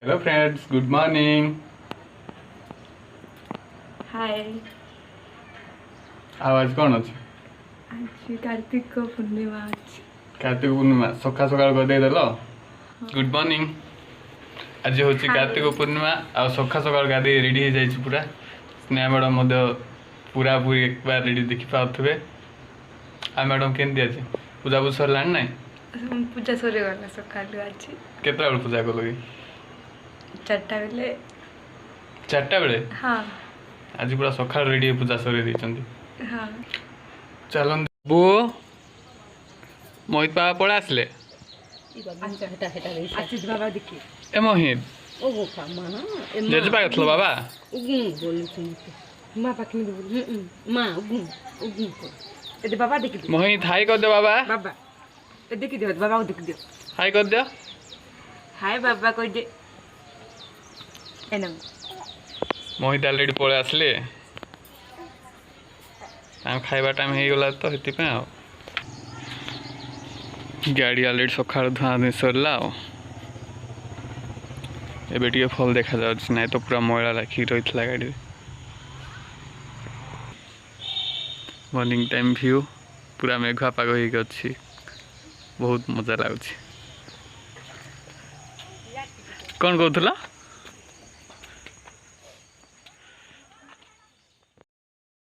Hello friends, good morning. Hi. आवाज कौन अच्छे? आज कार्तिक पूर्णिमा अच्छी। कार्तिक पूर्णिमा सका सका गदे देल। Good morning. आज हूँ कार्तिक पूर्णिमा आ सका सका गाधे रेडी हो जाए पूरा। स्नेहा मैडम पूरा पूरी एक बार रेडी देखी पाथे। आ मैडम केमती अच्छे? पूजा पूजा सरला ना? पूजा सरी गला सका आज केतला बेले पूजा कल कि? 4टा बेले। 4टा बेले? हाँ। आज पूरा सका रेडी पूजा सर देती। हाँ। चलो बो मोहित बाबा पड़ा आसले। बाबा देखी ए मोहित जेजे पाक थलो बाबा माँ पाखी माँ ये बाबा देखी मोहित हाई कर दो बाबा। बाबा ये देखी दियो बाबा को देखी दियो। हाई कर दो। हाय बाबा को दे एनम मोहित ऑलरेडी पळे आसले। आम खाइबा टाइम हो गला तो हेती पे आ गाड़ी ऑलरेडी सखा धुआ धुई सरला। एबे टिके फल देखा जाउछ ना तो पूरा मैला लाखी रहितला गाड़ी। मॉर्निंग टाइम व्यू पूरा मेघुआ पाग होई गछि। बहुत मजा लागुछि। कौन कहथला?